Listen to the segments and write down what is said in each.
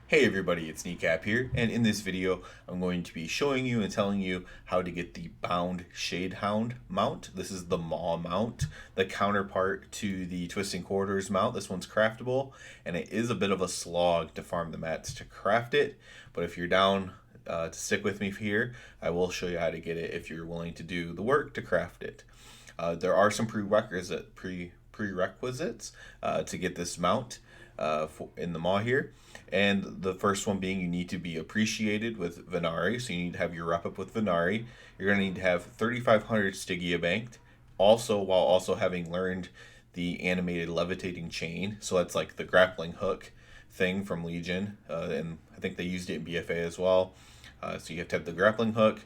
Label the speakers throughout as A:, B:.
A: Hey everybody, it's Kneecap here, and in this video I'm going to be showing you and telling you how to get the bound Shadehound mount. This is the Maw mount, the counterpart to the Twisting Corridors mount. This one's craftable, and it is a bit of a slog to farm the mats to craft it, but if you're down to stick with me here, I will show you how to get it if you're willing to do the work to craft it. There are some prerequisites to get this mount in the Maw here. And the first one being you need to be appreciated with Venari. So you need to have your rep up with Venari. You're going to need to have 3,500 Stygia banked. Also, while also having learned the animated levitating chain. So that's like the grappling hook thing from Legion. And I think they used it in BFA as well. So you have to have the grappling hook.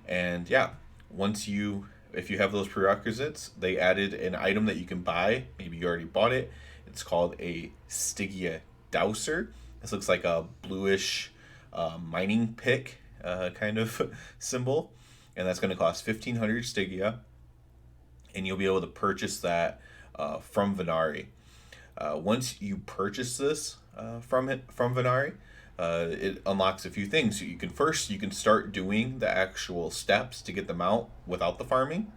A: And yeah, if you have those prerequisites, they added an item that you can buy. Maybe you already bought it. It's called a Stygia Dowser. This looks like a bluish mining pick kind of symbol. And that's going to cost 1,500 Stygia. And you'll be able to purchase that from Venari. Once you purchase this from Venari, it unlocks a few things. So you can start doing the actual steps to get them out without the farming.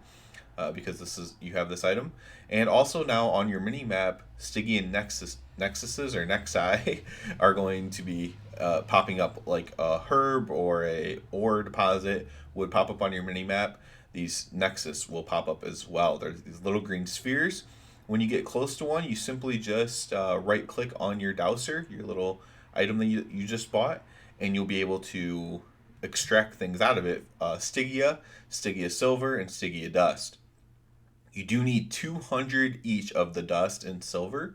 A: Because you have this item, and also now on your mini map, Stygian nexuses or nexi are going to be popping up like a herb or a ore deposit would pop up on your mini map. These nexus will pop up as well. There's these little green spheres. When you get close to one, you simply just right click on your dowser, your little item that you just bought, and you'll be able to extract things out of it. Stygia silver, and Stygia dust. You do need 200 each of the dust and silver,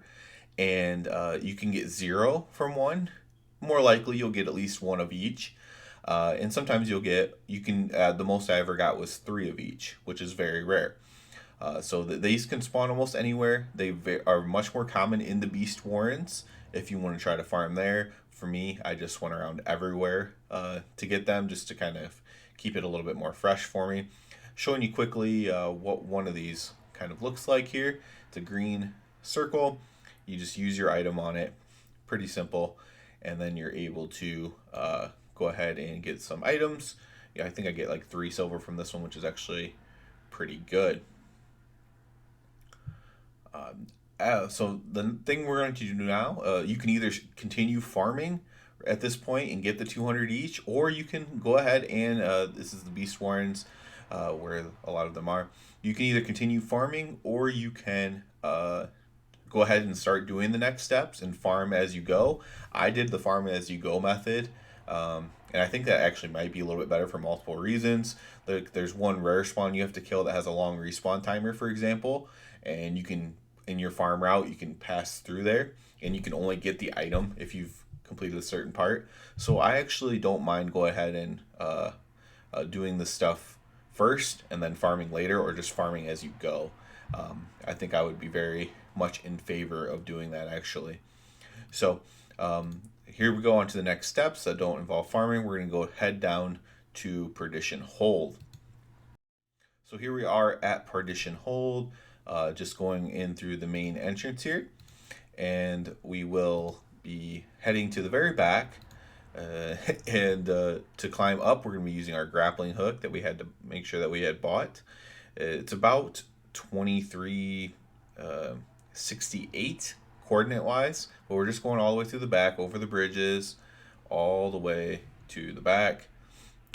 A: and you can get 0 from one. More likely, you'll get at least 1 of each. And sometimes the most I ever got was 3 of each, which is very rare. These can spawn almost anywhere. They are much more common in the Beast Warrens if you want to try to farm there. For me, I just went around everywhere to get them, just to kind of keep it a little bit more fresh for me. Showing you quickly what one of these kind of looks like here. It's a green circle. You just use your item on it. Pretty simple. And then you're able to go ahead and get some items. Yeah, I think I get like 3 silver from this one, which is actually pretty good. So the thing we're going to do now, you can either continue farming at this point and get the 200 each, or you can go ahead and this is the Beast Warrens, where a lot of them are. You can either continue farming, or you can go ahead and start doing the next steps and farm as you go. I did the farm as you go method, and I think that actually might be a little bit better for multiple reasons. There's one rare spawn you have to kill that has a long respawn timer, for example, and you can, in your farm route, you can pass through there, and you can only get the item if you've completed a certain part. So I actually don't mind go ahead and doing this stuff first and then farming later, or just farming as you go. I think I would be very much in favor of doing that, actually. So here we go on to the next steps that don't involve farming. We're going to go head down to Perdition Hold. So here we are at Perdition Hold, just going in through the main entrance here, and we will be heading to the very back. And to climb up, we're going to be using our grappling hook that we had to make sure that we had bought. It's about 2368 coordinate wise, but we're just going all the way through the back, over the bridges, all the way to the back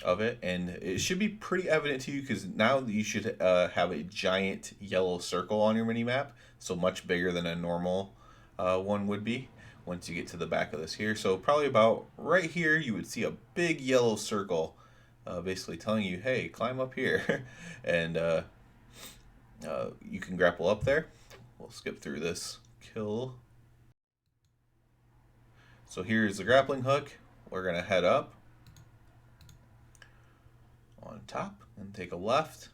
A: of it, and it should be pretty evident to you, because now you should have a giant yellow circle on your mini map, so much bigger than a normal one would be once you get to the back of this here. So probably about right here, you would see a big yellow circle, basically telling you, hey, climb up here. And you can grapple up there. We'll skip through this kill. So here's the grappling hook. We're going to head up on top and take a left.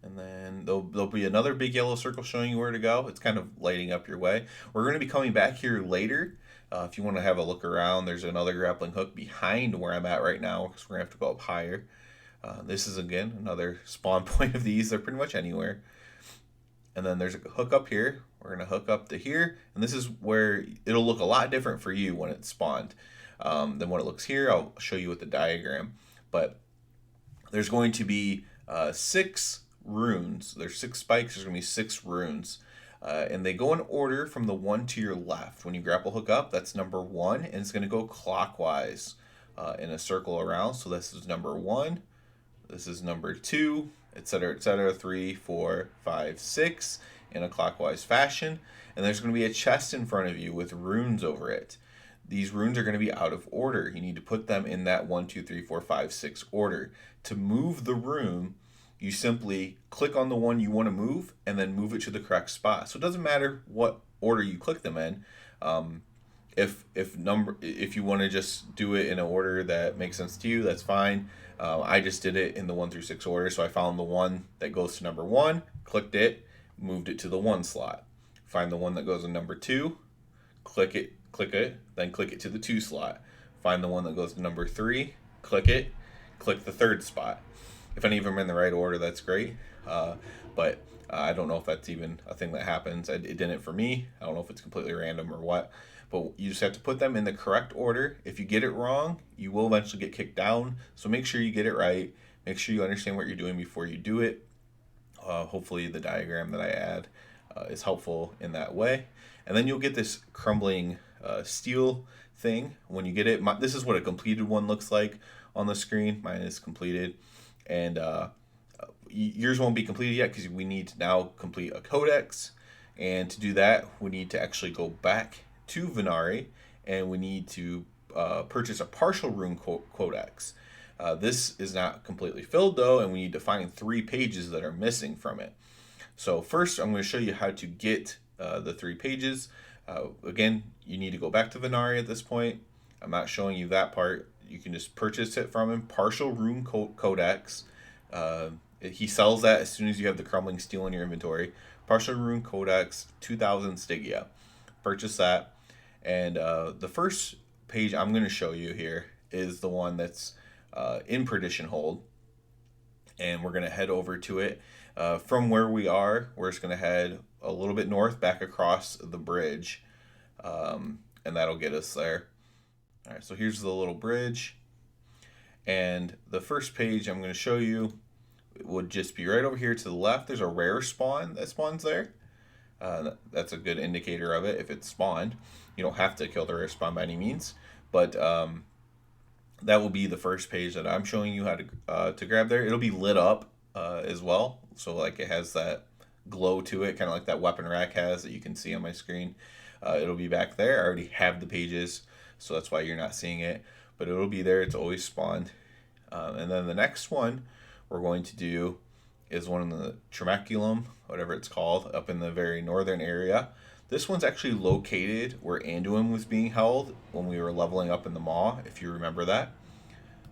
A: And then there'll be another big yellow circle showing you where to go. It's kind of lighting up your way. We're going to be coming back here later. If you want to have a look around, there's another grappling hook behind where I'm at right now, because we're going to have to go up higher. This is, again, another spawn point of these. They're pretty much anywhere. And then there's a hook up here. We're going to hook up to here, and this is where it'll look a lot different for you when it's spawned than what it looks here. I'll show you with the diagram. But there's going to be 6 runes. There's 6 spikes. There's going to be 6 runes. And they go in order from the one to your left. When you grapple hook up, that's number 1, and it's going to go clockwise in a circle around. So this is number 1. This is number 2, etc., 3, 4, 5, 6 in a clockwise fashion. And there's going to be a chest in front of you with runes over it. These runes are going to be out of order. You need to put them in that 1, 2, 3, 4, 5, 6 order. To move the rune, you simply click on the one you want to move and then move it to the correct spot. So it doesn't matter what order you click them in. If you want to just do it in an order that makes sense to you, that's fine. I just did it in the 1 through 6 order, so I found the one that goes to number 1, clicked it, moved it to the 1 slot. Find the one that goes in number 2, click it, then click it to the 2 slot. Find the one that goes to number 3, click it, click the 3rd spot. If any of them are in the right order, that's great. But I don't know if that's even a thing that happens. It didn't for me. I don't know if it's completely random or what. But you just have to put them in the correct order. If you get it wrong, you will eventually get kicked down. So make sure you get it right. Make sure you understand what you're doing before you do it. Hopefully the diagram that I add is helpful in that way. And then you'll get this crumbling steel thing when you get it. This is what a completed one looks like on the screen. Mine is completed. And yours won't be completed yet because we need to now complete a codex. And to do that, we need to actually go back to Venari, and we need to purchase a partial rune codex. This is not completely filled though, and we need to find 3 pages that are missing from it. So first, I'm going to show you how to get the 3 pages. Again, you need to go back to Venari at this point. I'm not showing you that part. You can just purchase it from him. Partial rune codex. He sells that as soon as you have the crumbling steel in your inventory. Partial rune codex, 2,000 Stygia. Purchase that. And the first page I'm going to show you here is the one that's in Perdition Hold. And we're going to head over to it. From where we are, we're just going to head a little bit north, back across the bridge. And that'll get us there. All right, so here's the little bridge. And the first page I'm going to show you would just be right over here to the left. There's a rare spawn that spawns there. That's a good indicator of it if it's spawned. You don't have to kill the rare spawn by any means. But that will be the first page that I'm showing you how to grab there. It'll be lit up as well. So like it has that glow to it, kind of like that weapon rack has that you can see on my screen. It'll be back there. I already have the pages, so that's why you're not seeing it. But it'll be there. It's always spawned. And then the next one we're going to do is one in the Tremaculum, whatever it's called, up in the very northern area. This one's actually located where Anduin was being held when we were leveling up in the Maw, if you remember that.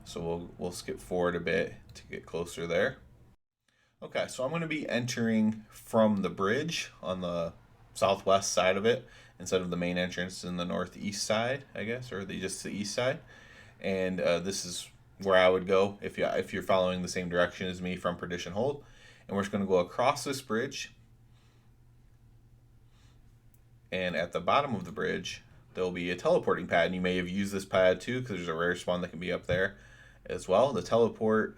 A: So we'll skip forward a bit to get closer there. Okay, so I'm going to be entering from the bridge on the southwest side of it instead of the main entrance in the northeast side, I guess, or just the east side. And this is where I would go if you're following the same direction as me from Perdition Hold. And we're just going to go across this bridge. And at the bottom of the bridge, there'll be a teleporting pad. And you may have used this pad too, because there's a rare spawn that can be up there as well. The teleport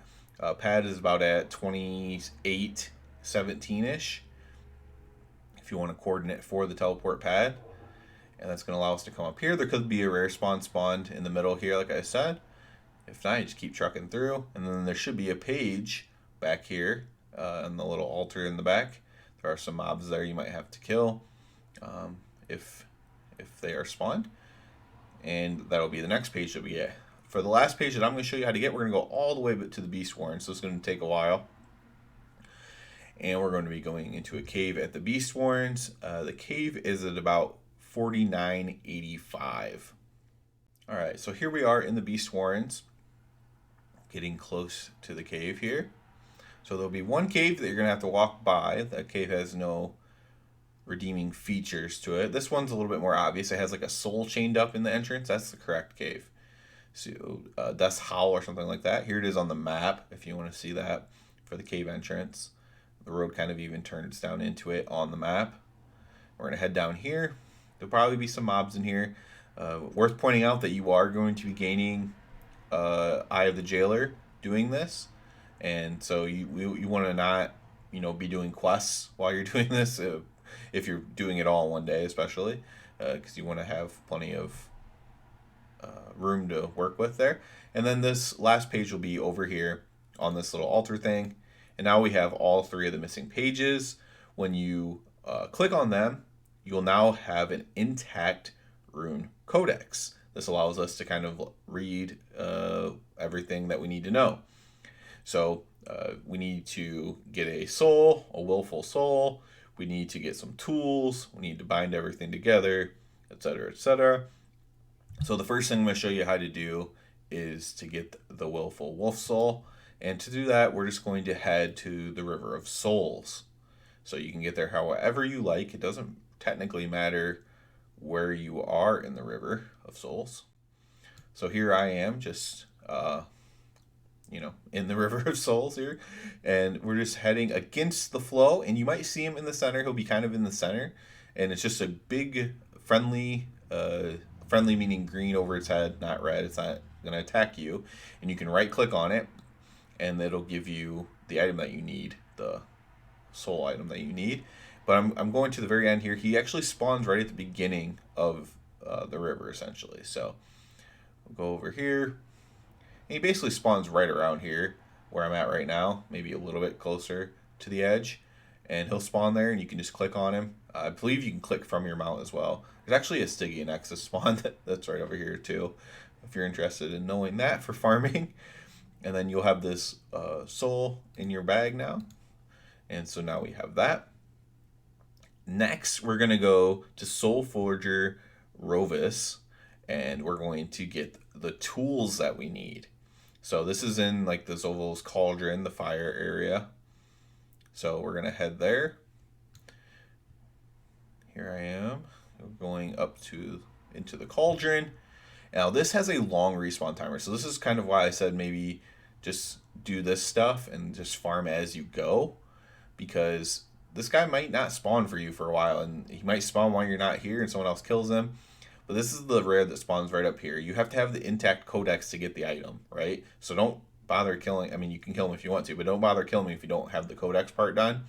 A: pad is about at 28, 17-ish. If you want a coordinate for the teleport pad. And that's going to allow us to come up here. There could be a rare spawned in the middle here, like I said. If not, you just keep trucking through. And then there should be a page back here and the little altar in the back. There are some mobs there you might have to kill if they are spawned. And that'll be the next page that we get. For the last page that I'm going to show you how to get, we're going to go all the way to the Beast Warren. So it's going to take a while. And we're going to be going into a cave at the Beast Warrens. The cave is at about 4985. All right, so here we are in the Beast Warrens, getting close to the cave here. So there'll be one cave that you're going to have to walk by. That cave has no redeeming features to it. This one's a little bit more obvious. It has like a soul chained up in the entrance. That's the correct cave. So Death's Howl or something like that. Here it is on the map if you want to see that for the cave entrance. The road kind of even turns down into it on the map. We're We're going to head down here. There'll probably be some mobs in here. Worth pointing out that you are going to be gaining Eye of the Jailer doing this. And so you want to not, be doing quests while you're doing this, if you're doing it all in one day, especially, because you want to have plenty of room to work with there. And then this last page will be over here on this little altar thing. And now we have all 3 of the missing pages. When you click on them, you'll now have an intact rune codex. This allows us to kind of read everything that we need to know. So we need to get a soul, a willful soul. We need to get some tools. We need to bind everything together, etc., etc. So the first thing I'm going to show you how to do is to get the willful wolf soul. And to do that, we're just going to head to the River of Souls. So you can get there however you like. It doesn't technically matter where you are in the River of Souls. So here I am, just in the River of Souls here, and we're just heading against the flow. And you might see him in the center. He'll be kind of in the center, and it's just a big friendly meaning green over its head, not red. It's not going to attack you, and you can right click on it, and it'll give you the item that you need, the soul item that you need. But I'm going to the very end here. He actually spawns right at the beginning of the river, essentially. So we'll go over here. And he basically spawns right around here where I'm at right now, maybe a little bit closer to the edge. And he'll spawn there, and you can just click on him. I believe you can click from your mount as well. There's actually a Stygian Nexus spawn that's right over here too, if you're interested in knowing that for farming. And then you'll have this soul in your bag now. And so now we have that. Next, we're going to go to Soul Forger Rovis, and we're going to get the tools that we need. So this is in like the Zoval's Cauldron, the fire area. So we're going to head there. Here I am. We're going up into the cauldron. Now this has a long respawn timer. So this is kind of why I said maybe just do this stuff and just farm as you go, because this guy might not spawn for you for a while, and he might spawn while you're not here and someone else kills him. But this is the rare that spawns right up here. You have to have the intact codex to get the item, right? So don't bother killing. I mean, you can kill him if you want to, but don't bother killing him if you don't have the codex part done.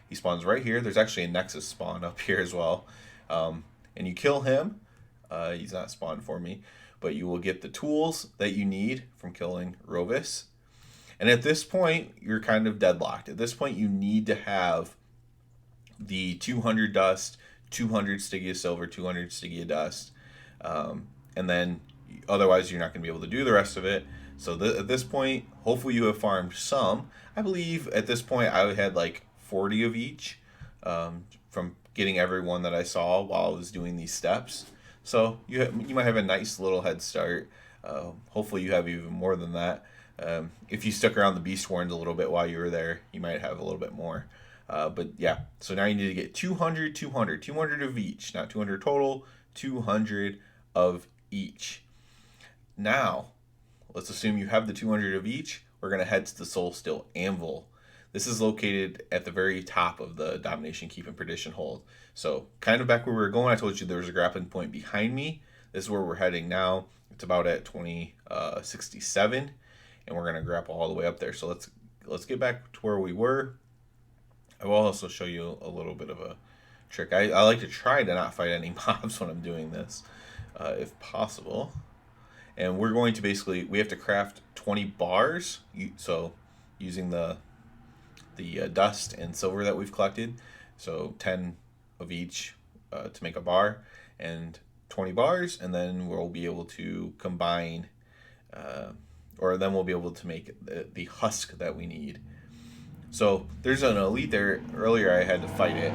A: He spawns right here. There's actually a Nexus spawn up here as well. And you kill him. He's not spawned for me. But you will get the tools that you need from killing Rovis. And at this point, you're kind of deadlocked. At this point, you need to have the 200 dust, 200 Stygia silver, 200 Stygia dust. And then otherwise, you're not going to be able to do the rest of it. So at this point, hopefully you have farmed some. I believe at this point, I had like 40 of each from getting every one that I saw while I was doing these steps. So you might have a nice little head start. Hopefully you have even more than that. If you stuck around the Beast Warrens a little bit while you were there, you might have a little bit more. But yeah, so now you need to get 200 of each. Not 200 total, 200 of each. Now, let's assume you have the 200 of each. We're going to head to the Soul Steel Anvil. This is located at the very top of the Domination Keep and Perdition Hold. So kind of back where we were going, I told you there was a grappling point behind me. This is where we're heading now. It's about at 2067, and we're going to grapple all the way up there. So let's get back to where we were. I will also show you a little bit of a trick. I like to try to not fight any mobs when I'm doing this, if possible. And we're going to we have to craft 20 bars. So using the dust and silver that we've collected. So 10 of each to make a bar, and 20 bars, and then we'll be able to combine, or then we'll be able to make the husk that we need. So there's an elite there. Earlier I had to fight it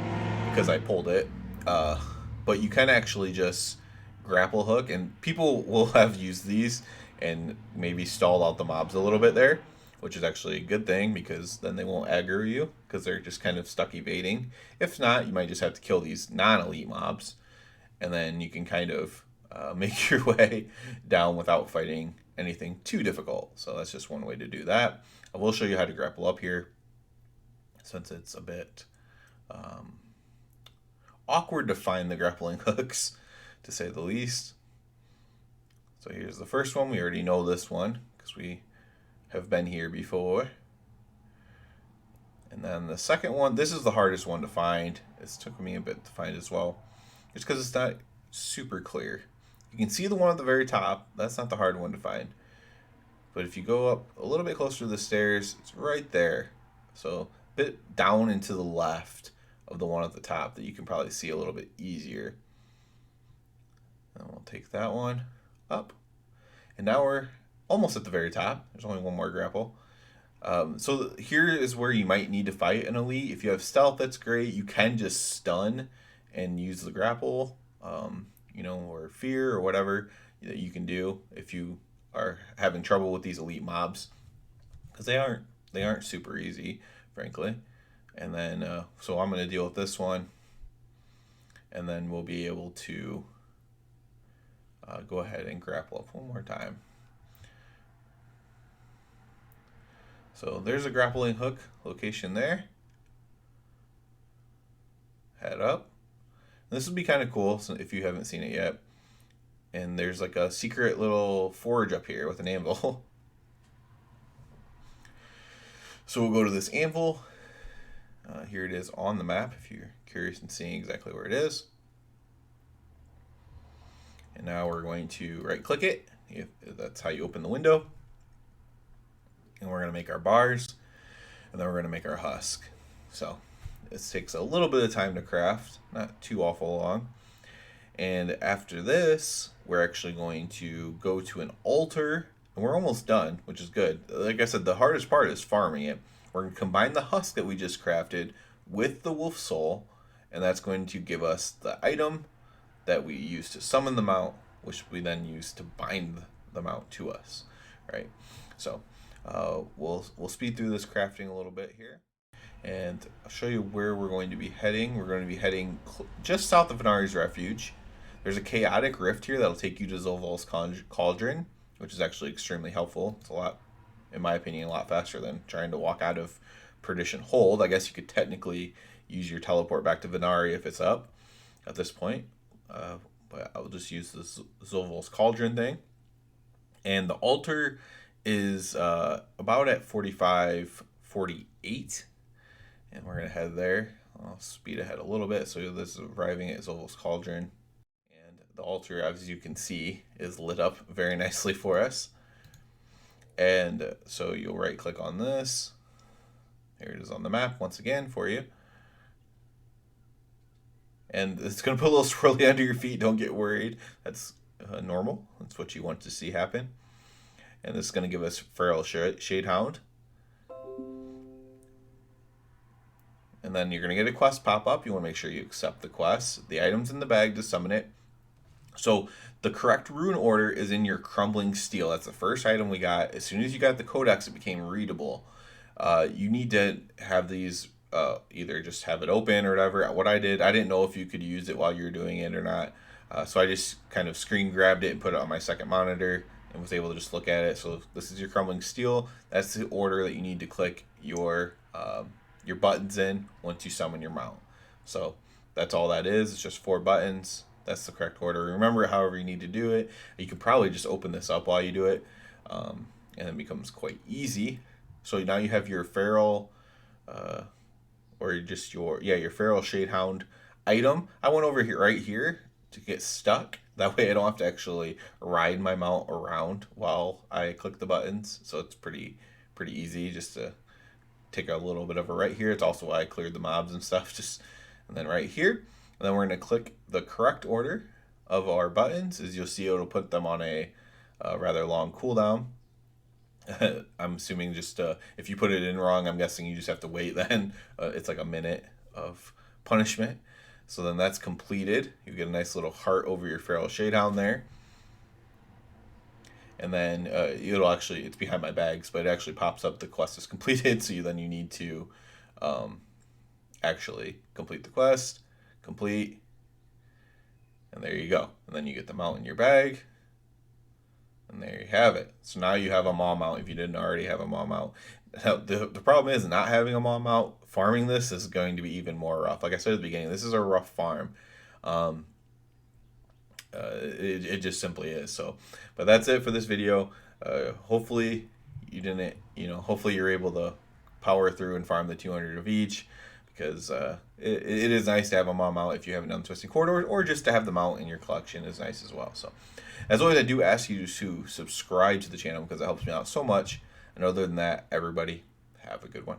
A: because I pulled it, but you can actually just grapple hook, and people will have used these and maybe stalled out the mobs a little bit there, which is actually a good thing because then they won't aggro you because they're just kind of stuck evading. If not, you might just have to kill these non-elite mobs, and then you can kind of make your way down without fighting anything too difficult. So that's just one way to do that. I will show you how to grapple up here since it's a bit awkward to find the grappling hooks, to say the least. So here's the first one. We already know this one because we have been here before. And then the second one, this is the hardest one to find. It's took me a bit to find as well, just because it's not super clear. You can see the one at the very top. That's not the hard one to find. But if you go up a little bit closer to the stairs, it's right there. So a bit down and to the left of the one at the top that you can probably see a little bit easier. And we'll take that one up. And now we're almost at the very top. There's only one more grapple. So here is where you might need to fight an elite. If you have stealth, that's great. You can just stun and use the grapple, or fear or whatever that you can do if you are having trouble with these elite mobs, because they aren't super easy, frankly. And then so I'm going to deal with this one, and then we'll be able to go ahead and grapple up one more time. So there's a grappling hook location there. Head up. And this would be kind of cool if you haven't seen it yet. And there's like a secret little forge up here with an anvil. So we'll go to this anvil. Here it is on the map if you're curious in seeing exactly where it is. And now we're going to right click it. That's how you open the window. And we're going to make our bars, and then we're going to make our husk. So this takes a little bit of time to craft, not too awful long. And after this, we're actually going to go to an altar, and we're almost done, which is good. Like I said, the hardest part is farming it. We're going to combine the husk that we just crafted with the wolf soul, and that's going to give us the item that we use to summon the mount, which we then use to bind the mount to us, right? So we'll speed through this crafting a little bit here, and I'll show you where we're going to be heading. We're going to be heading just south of Venari's Refuge. There's a chaotic rift here that'll take you to Zolval's Cauldron, which is actually extremely helpful. It's a lot, in my opinion, a lot faster than trying to walk out of Perdition Hold. I guess you could technically use your teleport back to Venari if it's up at this point, but I'll just use this Zolval's Cauldron thing. And the altar is about at 45, 48, and we're gonna head there. I'll speed ahead a little bit. So this is arriving at Zolval's Cauldron, and the altar, as you can see, is lit up very nicely for us. And so you'll right click on this. Here it is on the map once again for you. And it's going to put a little swirly under your feet. Don't get worried. That's normal. That's what you want to see happen. And this is going to give us Feral Shadehound. And then you're going to get a quest pop up. You want to make sure you accept the quest. The item's in the bag to summon it. So the correct rune order is in your Crumbling Steel. That's the first item we got. As soon as you got the codex, it became readable. You need to have these either just have it open or whatever. What I didn't know if you could use it while you were doing it or not. So I just kind of screen grabbed it and put it on my second monitor and was able to just look at it. So this is your Crumbling Steel. That's the order that you need to click your buttons in once you summon your mount. So that's all that is. It's just 4 buttons. That's the correct order. Remember however you need to do it. You could probably just open this up while you do it, and it becomes quite easy. So now you have your feral, or just your feral Shadehound item. I went over here right here to get stuck. That way I don't have to actually ride my mount around while I click the buttons. So it's pretty easy just to take a little bit of a right here. It's also why I cleared the mobs and stuff. And then right here. And then we're going to click the correct order of our buttons. As you'll see, it'll put them on a rather long cooldown. I'm assuming just if you put it in wrong, I'm guessing you just have to wait then. It's like a minute of punishment. So then that's completed. You get a nice little heart over your Feral Shadehound there. And then it's behind my bags, but it actually pops up the quest is completed. So you need to actually complete the quest. Complete, and there you go. And then you get the mount in your bag, And there you have it. So now you have a mall mount if you didn't already have a mall mount. Now, the problem is not having a mall mount. Farming this is going to be even more rough. Like I said at the beginning, this is a rough farm. It just simply is. So, but that's it for this video. Hopefully you didn't, hopefully you're able to power through and farm the 200 of each, because it is nice to have a mom mount if you have an untwisting corridor, or just to have the mount in your collection is nice as well. So, as always, I do ask you to subscribe to the channel because it helps me out so much. And other than that, everybody, have a good one.